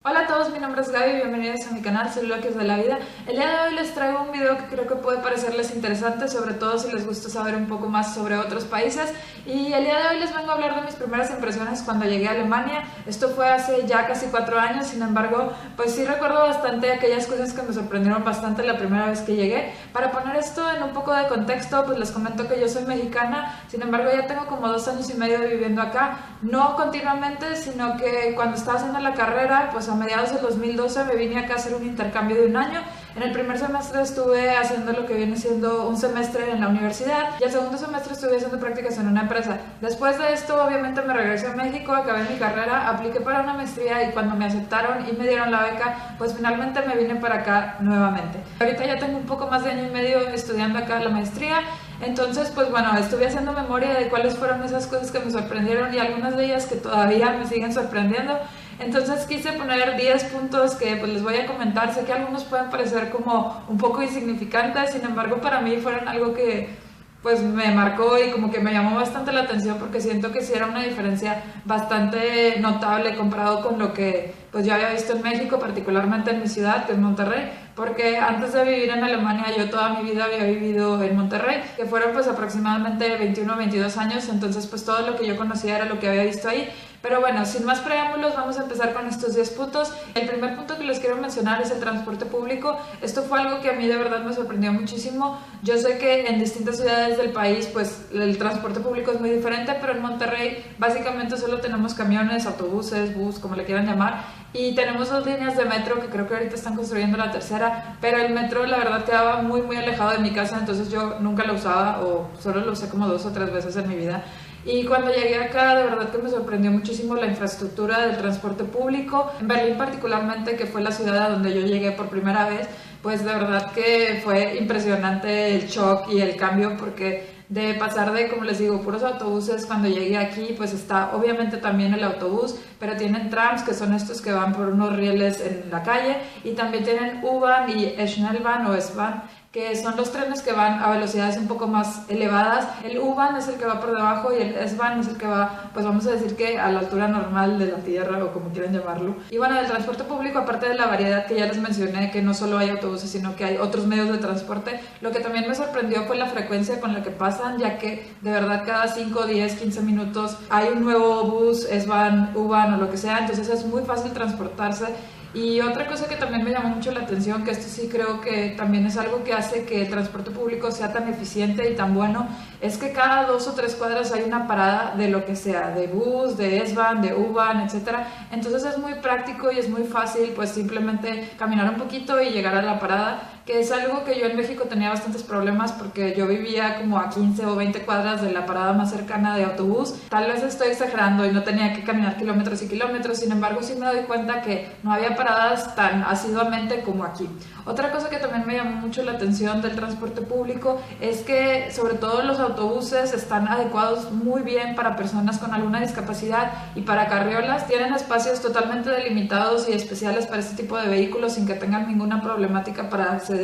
Hola a todos, mi nombre es Gaby, bienvenidos a mi canal, soy Loques de la Vida. El día de hoy les traigo un video que creo que puede parecerles interesante, sobre todo si les gusta saber un poco más sobre otros países. Y el día de hoy les vengo a hablar de mis primeras impresiones cuando llegué a Alemania. Esto fue hace ya casi 4 años, sin embargo, pues sí recuerdo bastante aquellas cosas que me sorprendieron bastante la primera vez que llegué. Para poner esto en un poco de contexto, pues les comento que yo soy mexicana, sin embargo ya tengo como 2 años y medio viviendo acá, no continuamente, sino que cuando estaba haciendo la carrera, pues a mediados del 2012 me vine acá a hacer un intercambio de 1 año. En el primer semestre estuve haciendo lo que viene siendo un semestre en la universidad y el segundo semestre estuve haciendo prácticas en una empresa. Después de esto, obviamente me regresé a México, acabé mi carrera, apliqué para una maestría y cuando me aceptaron y me dieron la beca, pues finalmente me vine para acá nuevamente. Ahorita ya tengo un poco más de año y medio estudiando acá la maestría. Entonces, pues bueno, estuve haciendo memoria de cuáles fueron esas cosas que me sorprendieron y algunas de ellas que todavía me siguen sorprendiendo. Entonces quise poner 10 puntos que pues les voy a comentar. Sé que algunos pueden parecer como un poco insignificantes, sin embargo para mí fueron algo que pues me marcó y como que me llamó bastante la atención porque siento que sí era una diferencia bastante notable comparado con lo que pues yo había visto en México, particularmente en mi ciudad, que es Monterrey, porque antes de vivir en Alemania yo toda mi vida había vivido en Monterrey, que fueron pues aproximadamente 21 o 22 años, entonces pues todo lo que yo conocía era lo que había visto ahí. Pero bueno, sin más preámbulos, vamos a empezar con estos 10 puntos. El primer punto que les quiero mencionar es el transporte público. Esto fue algo que a mí de verdad me sorprendió muchísimo. Yo sé que en distintas ciudades del país pues el transporte público es muy diferente, pero en Monterrey básicamente solo tenemos camiones, autobuses, bus, como le quieran llamar, y tenemos 2 líneas de metro que creo que ahorita están construyendo la tercera, pero el metro la verdad quedaba muy alejado de mi casa, entonces yo nunca lo usaba o solo lo usé como 2 o 3 veces en mi vida. Y cuando llegué acá, de verdad que me sorprendió muchísimo la infraestructura del transporte público. En Berlín particularmente, que fue la ciudad a donde yo llegué por primera vez, pues de verdad que fue impresionante el shock y el cambio porque de pasar de, como les digo, puros autobuses, cuando llegué aquí pues está obviamente también el autobús, pero tienen trams que son estos que van por unos rieles en la calle y también tienen U-Bahn y Schnellbahn o S-Bahn, que son los trenes que van a velocidades un poco más elevadas. El U-Bahn es el que va por debajo y el S-Bahn es el que va, pues vamos a decir que a la altura normal de la tierra o como quieran llamarlo. Y bueno, del transporte público, aparte de la variedad que ya les mencioné, que no solo hay autobuses sino que hay otros medios de transporte, lo que también me sorprendió fue la frecuencia con la que pasan, ya que de verdad cada 5, 10, 15 minutos hay un nuevo bus, S-Bahn, U-Bahn o lo que sea, entonces es muy fácil transportarse. Y otra cosa que también me llamó mucho la atención, que esto sí creo que también es algo que hace que el transporte público sea tan eficiente y tan bueno, es que cada 2 o 3 cuadras hay una parada de lo que sea, de bus, de S-Bahn, de U-Bahn, etc. Entonces es muy práctico y es muy fácil pues simplemente caminar un poquito y llegar a la parada, que es algo que yo en México tenía bastantes problemas porque yo vivía como a 15 o 20 cuadras de la parada más cercana de autobús. Tal vez estoy exagerando y no tenía que caminar kilómetros y kilómetros, sin embargo sí me doy cuenta que no había paradas tan asiduamente como aquí. Otra cosa que también me llamó mucho la atención del transporte público es que sobre todo los autobuses están adecuados muy bien para personas con alguna discapacidad y para carriolas. Tienen espacios totalmente delimitados y especiales para este tipo de vehículos sin que tengan ninguna problemática para acceder.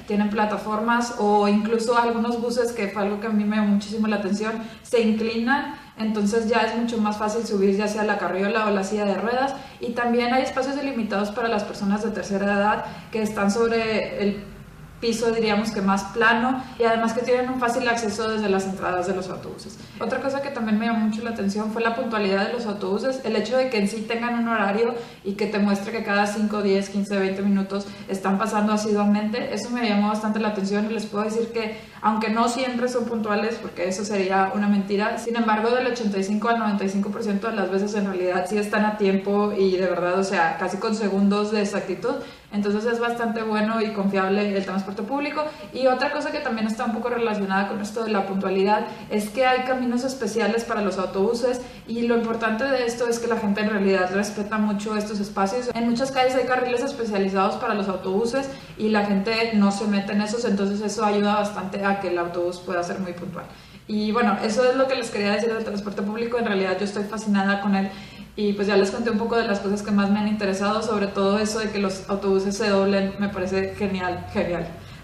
Tienen plataformas o incluso algunos buses, que fue algo que a mí me llamó muchísimo la atención, se inclinan. Entonces ya es mucho más fácil subir ya sea la carriola o la silla de ruedas, y también hay espacios delimitados para las personas de tercera edad que están sobre el piso, diríamos que más plano, y además que tienen un fácil acceso desde las entradas de los autobuses. Otra cosa que también me llamó mucho la atención fue la puntualidad de los autobuses, el hecho de que en sí tengan un horario y que te muestre que cada 5, 10, 15, 20 minutos están pasando asiduamente. Eso me llamó bastante la atención y les puedo decir que aunque no siempre son puntuales, porque eso sería una mentira, sin embargo del 85 al 95% de las veces en realidad sí están a tiempo y de verdad, o sea, casi con segundos de exactitud. Entonces es bastante bueno y confiable el transporte público. Y otra cosa que también está un poco relacionada con esto de la puntualidad es que hay caminos especiales para los autobuses, y lo importante de esto es que la gente en realidad respeta mucho estos espacios. En muchas calles hay carriles especializados para los autobuses y la gente no se mete en esos, entonces eso ayuda bastante a que el autobús pueda ser muy puntual. Y bueno, eso es lo que les quería decir del transporte público. En realidad yo estoy fascinada con él. Y pues ya les conté un poco de las cosas que más me han interesado, sobre todo eso de que los autobuses se doblen, me parece genial.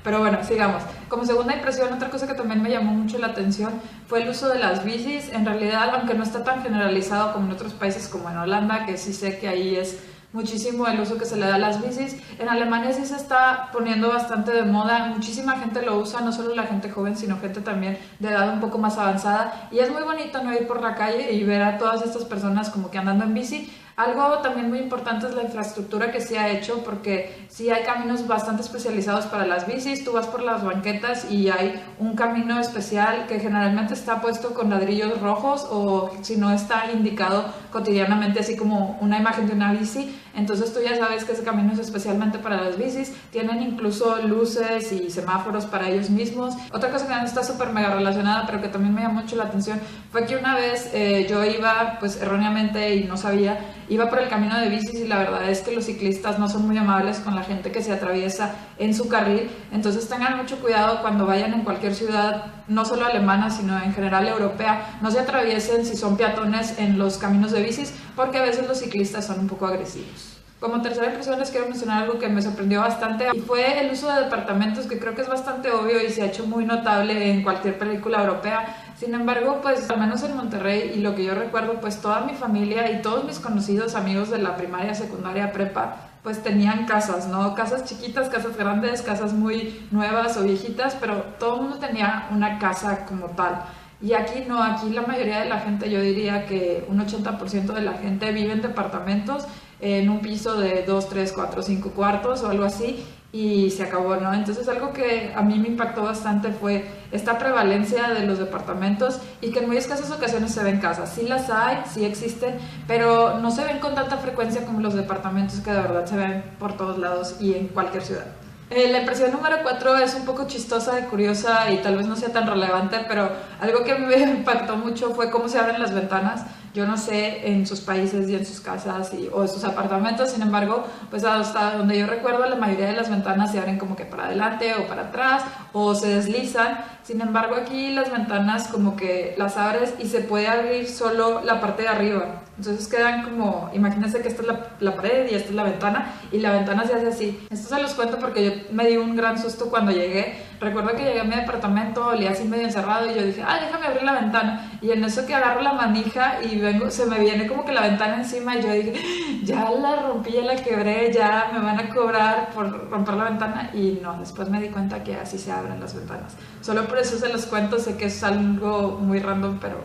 Pero bueno, sigamos. Como segunda impresión, otra cosa que también me llamó mucho la atención fue el uso de las bicis. En realidad, aunque no está tan generalizado como en otros países como en Holanda, que sí sé que ahí es muchísimo el uso que se le da a las bicis. En Alemania sí se está poniendo bastante de moda, muchísima gente lo usa, no solo la gente joven, sino gente también de edad un poco más avanzada, y es muy bonito no ir por la calle y ver a todas estas personas como que andando en bici. Algo también muy importante es la infraestructura que se ha hecho, porque sí hay caminos bastante especializados para las bicis. Tú vas por las banquetas y hay un camino especial que generalmente está puesto con ladrillos rojos, o si no está indicado cotidianamente así como una imagen de una bici. Entonces tú ya sabes que ese camino es especialmente para las bicis. Tienen incluso luces y semáforos para ellos mismos. Otra cosa que no está súper mega relacionada, pero que también me llamó mucho la atención, fue que una vez yo iba pues erróneamente y no sabía, iba por el camino de bicis, y la verdad es que los ciclistas no son muy amables con la gente que se atraviesa en su carril. Entonces tengan mucho cuidado cuando vayan en cualquier ciudad, no solo alemana, sino en general europea. No se atraviesen si son peatones en los caminos de bicis, porque a veces los ciclistas son un poco agresivos. Como tercera impresión les quiero mencionar algo que me sorprendió bastante, y fue el uso de departamentos, que creo que es bastante obvio y se ha hecho muy notable en cualquier película europea. Sin embargo, pues al menos en Monterrey, y lo que yo recuerdo, pues toda mi familia y todos mis conocidos amigos de la primaria, secundaria, prepa, pues tenían casas, ¿no? Casas chiquitas, casas grandes, casas muy nuevas o viejitas, pero todo el mundo tenía una casa como tal. Y aquí no, aquí la mayoría de la gente, yo diría que un 80% de la gente vive en departamentos, en un piso de 2, 3, 4, 5 cuartos o algo así, y se acabó, ¿no? Entonces algo que a mí me impactó bastante fue esta prevalencia de los departamentos, y que en muy escasas ocasiones se ven casas. Sí las hay, sí existen, pero no se ven con tanta frecuencia como los departamentos, que de verdad se ven por todos lados y en cualquier ciudad. La impresión número 4 es un poco chistosa y curiosa, y tal vez no sea tan relevante, pero algo que me impactó mucho fue cómo se abren las ventanas. Yo no sé en sus países y en sus casas o en sus apartamentos, sin embargo, pues hasta donde yo recuerdo, la mayoría de las ventanas se abren como que para adelante o para atrás, o se deslizan. Sin embargo, aquí las ventanas como que las abres y se puede abrir solo la parte de arriba. Entonces quedan como, imagínense que esta es la pared y esta es la ventana, y la ventana se hace así. Esto se los cuento porque yo me di un gran susto cuando llegué. Recuerdo que llegué a mi departamento, olía así medio encerrado, y yo dije, déjame abrir la ventana. Y en eso que agarro la manija y vengo, se me viene como que la ventana encima, y yo dije, ya la rompí, ya la quebré, ya me van a cobrar por romper la ventana. Y no, después me di cuenta que así se abren las ventanas. Solo por eso se los cuento, sé que es algo muy random, pero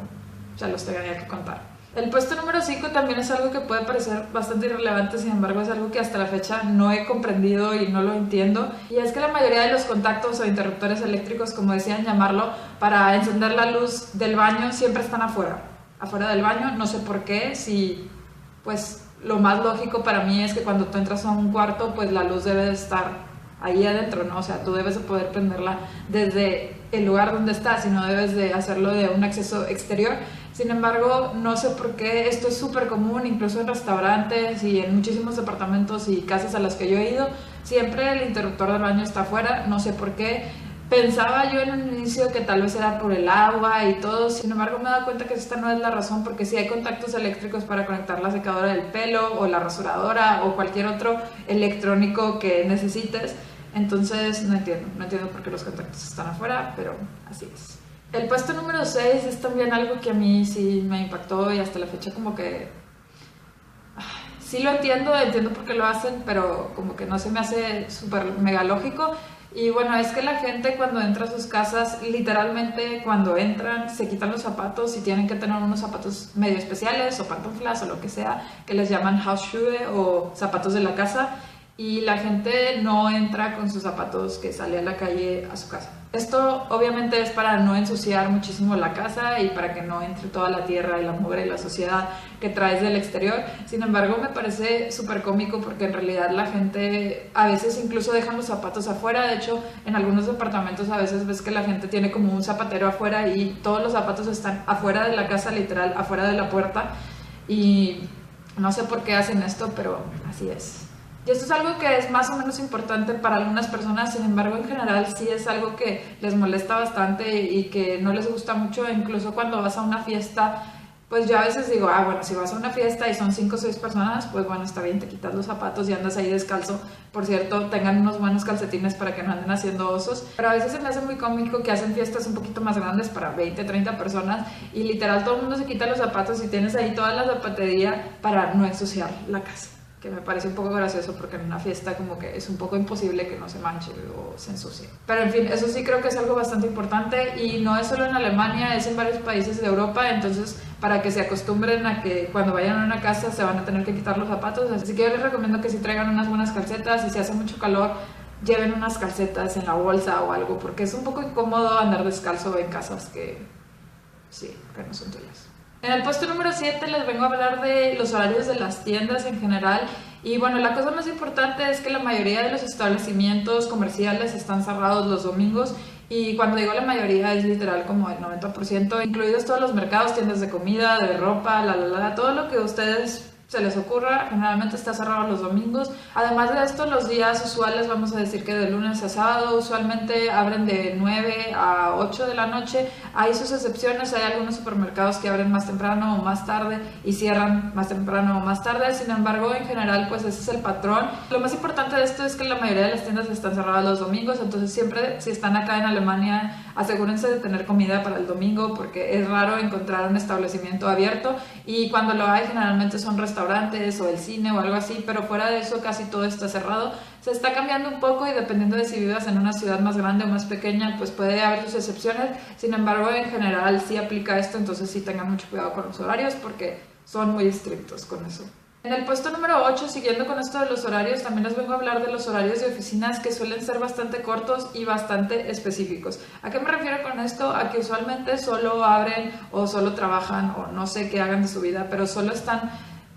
ya los tenía que contar. El puesto número 5 también es algo que puede parecer bastante irrelevante, sin embargo es algo que hasta la fecha no he comprendido y no lo entiendo, y es que la mayoría de los contactos o interruptores eléctricos, como decían llamarlo, para encender la luz del baño siempre están afuera del baño. No sé por qué, si pues lo más lógico para mí es que cuando tú entras a un cuarto, pues la luz debe de estar ahí adentro, ¿no? O sea, tú debes de poder prenderla desde el lugar donde estás, y no debes de hacerlo de un acceso exterior. Sin embargo, no sé por qué esto es súper común, incluso en restaurantes y en muchísimos departamentos y casas a las que yo he ido, siempre el interruptor del baño está afuera. No sé por qué. Pensaba yo en un inicio que tal vez era por el agua y todo, sin embargo me he dado cuenta que esta no es la razón, porque si hay contactos eléctricos para conectar la secadora del pelo o la rasuradora o cualquier otro electrónico que necesites. Entonces no entiendo por qué los contactos están afuera, pero así es. El puesto número 6 es también algo que a mí sí me impactó, y hasta la fecha como que sí lo entiendo por qué lo hacen, pero como que no se me hace súper mega lógico. Y bueno, es que la gente cuando entra a sus casas, literalmente cuando entran se quitan los zapatos, y tienen que tener unos zapatos medio especiales o pantuflas o lo que sea, que les llaman Hausschuhe o zapatos de la casa, y la gente no entra con sus zapatos que sale a la calle a su casa. Esto obviamente es para no ensuciar muchísimo la casa y para que no entre toda la tierra y la mugre y la suciedad que traes del exterior. Sin embargo, me parece súper cómico, porque en realidad la gente a veces incluso dejan los zapatos afuera. De hecho, en algunos departamentos a veces ves que la gente tiene como un zapatero afuera, y todos los zapatos están afuera de la casa, literal, afuera de la puerta. Y no sé por qué hacen esto, pero así es. Y esto es algo que es más o menos importante para algunas personas, sin embargo en general sí es algo que les molesta bastante y que no les gusta mucho. Incluso cuando vas a una fiesta, pues yo a veces digo, bueno, si vas a una fiesta y son 5 o 6 personas, pues bueno, está bien, te quitas los zapatos y andas ahí descalzo. Por cierto, tengan unos buenos calcetines para que no anden haciendo osos. Pero a veces se me hace muy cómico que hacen fiestas un poquito más grandes para 20, 30 personas, y literal todo el mundo se quita los zapatos y tienes ahí toda la zapatería para no ensuciar la casa. que me parece un poco gracioso porque en una fiesta como que es un poco imposible que no se manche o se ensucie. Pero en fin, eso sí creo que es algo bastante importante y no es solo en Alemania, es en varios países de Europa, entonces para que se acostumbren a que cuando vayan a una casa se van a tener que quitar los zapatos, así que yo les recomiendo que si traigan unas buenas calcetas y si hace mucho calor lleven unas calcetas en la bolsa o algo porque es un poco incómodo andar descalzo en casas que sí, que no son tuyas. En el puesto número 7 les vengo a hablar de los horarios de las tiendas en general y bueno, la cosa más importante es que la mayoría de los establecimientos comerciales están cerrados los domingos y cuando digo la mayoría es literal como el 90%, incluidos todos los mercados, tiendas de comida, de ropa, todo lo que a ustedes se les ocurra, generalmente está cerrado los domingos. Además de esto, los días usuales, vamos a decir que de lunes a sábado, usualmente abren de 9 a 8 de la noche. Hay sus excepciones, hay algunos supermercados que abren más temprano o más tarde y cierran más temprano o más tarde. Sin embargo, en general, pues ese es el patrón. Lo más importante de esto es que la mayoría de las tiendas están cerradas los domingos, entonces siempre, si están acá en Alemania, asegúrense de tener comida para el domingo porque es raro encontrar un establecimiento abierto y cuando lo hay generalmente son restaurantes o el cine o algo así, pero fuera de eso casi todo está cerrado. Se está cambiando un poco y dependiendo de si vivas en una ciudad más grande o más pequeña, pues puede haber sus excepciones. Sin embargo, en general sí aplica esto, entonces sí tengan mucho cuidado con los horarios porque son muy estrictos con eso. En el puesto número 8, siguiendo con esto de los horarios, también les vengo a hablar de los horarios de oficinas que suelen ser bastante cortos y bastante específicos. ¿A qué me refiero con esto? A que usualmente solo abren o solo trabajan o no sé qué hagan de su vida, pero solo están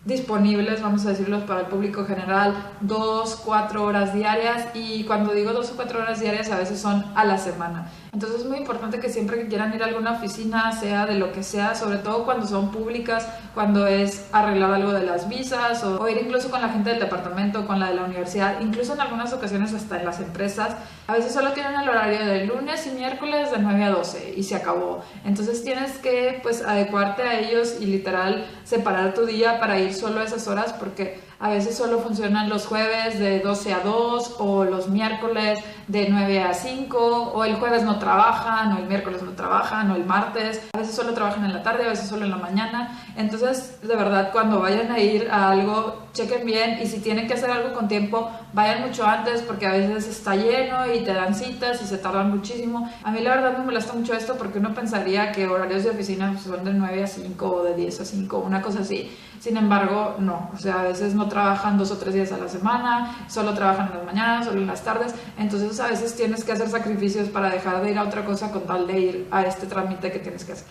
disponibles, vamos a decirlo, para el público general 2-4 horas diarias y cuando digo 2 o 4 horas diarias a veces son a la semana. Entonces es muy importante que siempre que quieran ir a alguna oficina, sea de lo que sea, sobre todo cuando son públicas, cuando es arreglar algo de las visas o ir incluso con la gente del departamento, con la de la universidad, incluso en algunas ocasiones hasta en las empresas, a veces solo tienen el horario de lunes y miércoles de 9 a 12 y se acabó. Entonces tienes que pues adecuarte a ellos y literal separar tu día para ir solo a esas horas porque a veces solo funcionan los jueves de 12 a 2 o los miércoles de 9 a 5 o el jueves no trabajan o el miércoles no trabajan o el martes. A veces solo trabajan en la tarde, a veces solo en la mañana. Entonces, de verdad, cuando vayan a ir a algo, chequen bien y si tienen que hacer algo con tiempo, vayan mucho antes porque a veces está lleno y te dan citas y se tardan muchísimo. A mí la verdad me molesta mucho esto porque uno pensaría que horarios de oficina son de 9 a 5 o de 10 a 5, una cosa así. Sin embargo, no, o sea, a veces no trabajan 2 o 3 días a la semana, solo trabajan en las mañanas, solo en las tardes, entonces a veces tienes que hacer sacrificios para dejar de ir a otra cosa con tal de ir a este trámite que tienes que hacer.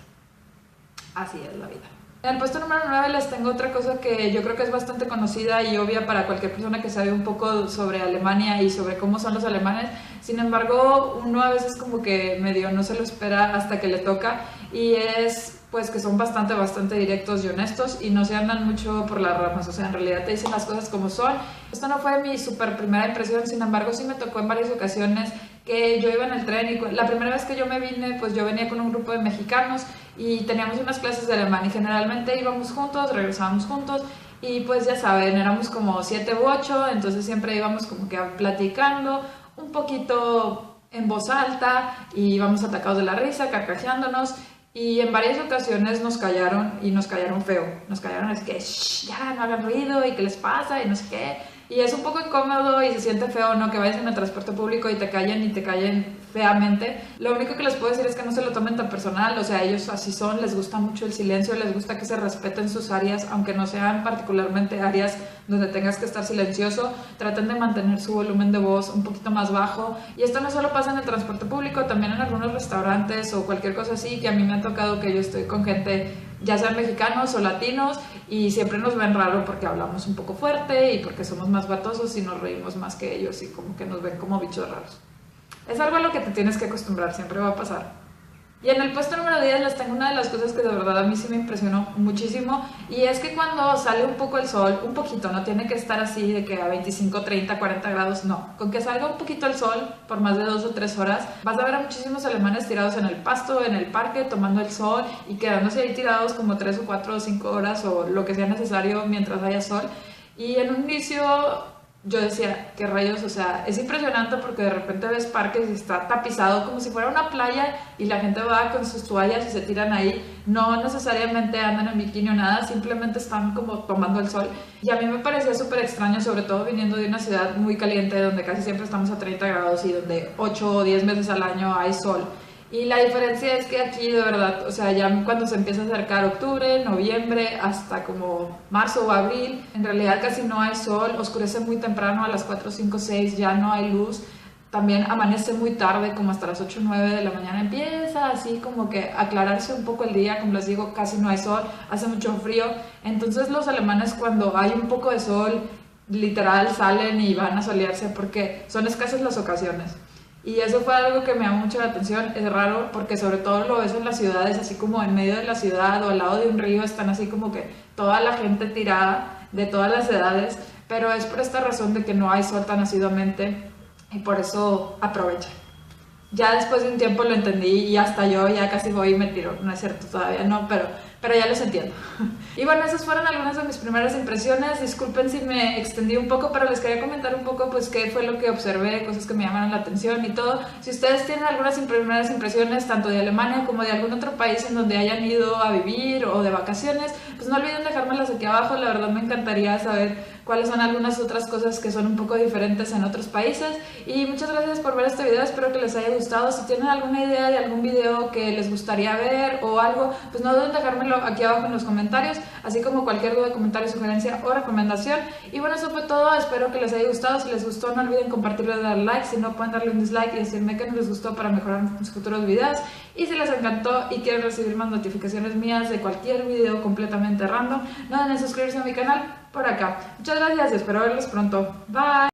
Así es la vida. En el puesto número 9 les tengo otra cosa que yo creo que es bastante conocida y obvia para cualquier persona que sabe un poco sobre Alemania y sobre cómo son los alemanes. Sin embargo, uno a veces como que medio no se lo espera hasta que le toca y es pues que son bastante directos y honestos y no se andan mucho por las ramas, o sea, en realidad te dicen las cosas como son. Esto no fue mi súper primera impresión, sin embargo sí me tocó en varias ocasiones que yo iba en el tren y la primera vez que yo me vine, pues yo venía con un grupo de mexicanos y teníamos unas clases de alemán y generalmente íbamos juntos, regresábamos juntos y pues ya saben, éramos como 7 u 8, entonces siempre íbamos como que platicando un poquito en voz alta y íbamos atacados de la risa, carcajeándonos. Y en varias ocasiones nos callaron y nos callaron feo. Nos callaron, es que ya no hagan ruido y qué les pasa y no sé qué. Y es un poco incómodo y se siente feo, ¿no? Que vayas en el transporte público y te callen feamente. Lo único que les puedo decir es que no se lo tomen tan personal, o sea, ellos así son, les gusta mucho el silencio, les gusta que se respeten sus áreas, aunque no sean particularmente áreas donde tengas que estar silencioso, traten de mantener su volumen de voz un poquito más bajo. Y esto no solo pasa en el transporte público, también en algunos restaurantes o cualquier cosa así, que a mí me ha tocado que yo estoy con gente, ya sean mexicanos o latinos, y siempre nos ven raro porque hablamos un poco fuerte y porque somos más batosos y nos reímos más que ellos y como que nos ven como bichos raros. Es algo a lo que te tienes que acostumbrar, siempre va a pasar. Y en el puesto número 10 les tengo una de las cosas que de verdad a mí sí me impresionó muchísimo y es que cuando sale un poco el sol, un poquito, no tiene que estar así de que a 25, 30, 40 grados, no. Con que salga un poquito el sol por más de 2 o 3 horas, vas a ver a muchísimos alemanes tirados en el pasto, en el parque, tomando el sol y quedándose ahí tirados como 3 o 4 o 5 horas o lo que sea necesario mientras haya sol. Y en un inicio yo decía, qué rayos, o sea, es impresionante porque de repente ves parques y está tapizado como si fuera una playa y la gente va con sus toallas y se tiran ahí, no necesariamente andan en bikini o nada, simplemente están como tomando el sol. Y a mí me parecía súper extraño, sobre todo viniendo de una ciudad muy caliente donde casi siempre estamos a 30 grados y donde 8 o 10 meses al año hay sol. Y la diferencia es que aquí de verdad, o sea, ya cuando se empieza a acercar octubre, noviembre, hasta como marzo o abril, en realidad casi no hay sol, oscurece muy temprano a las 4, 5, 6, ya no hay luz. También amanece muy tarde, como hasta las 8 o 9 de la mañana empieza así como que aclararse un poco el día, como les digo, casi no hay sol, hace mucho frío. Entonces los alemanes cuando hay un poco de sol, literal salen y van a solearse porque son escasas las ocasiones. Y eso fue algo que me llamó mucho la atención, es raro porque sobre todo lo ves en las ciudades, así como en medio de la ciudad o al lado de un río están así como que toda la gente tirada de todas las edades, pero es por esta razón de que no hay sol tan asiduamente y por eso aprovechan. Ya después de un tiempo lo entendí y hasta yo ya casi voy y me tiro, no es cierto, todavía no, pero ya los entiendo. Y bueno, esas fueron algunas de mis primeras impresiones. Disculpen si me extendí un poco, pero les quería comentar un poco pues qué fue lo que observé, cosas que me llamaron la atención y todo. Si ustedes tienen algunas primeras impresiones tanto de Alemania como de algún otro país en donde hayan ido a vivir o de vacaciones, pues no olviden dejármelas aquí abajo. La verdad me encantaría saber cuáles son algunas otras cosas que son un poco diferentes en otros países. Y muchas gracias por ver este video, espero que les haya gustado. Si tienen alguna idea de algún video que les gustaría ver o algo, pues no duden dejármelo aquí abajo en los comentarios, así como cualquier duda, comentario, sugerencia o recomendación. Y bueno, eso fue todo, espero que les haya gustado. Si les gustó no olviden compartirlo y darle like, si no pueden darle un dislike y decirme que no les gustó para mejorar mis futuros videos. Y si les encantó y quieren recibir más notificaciones mías de cualquier video completamente random, no duden en suscribirse a mi canal por acá. Muchas gracias y espero verlos pronto. Bye.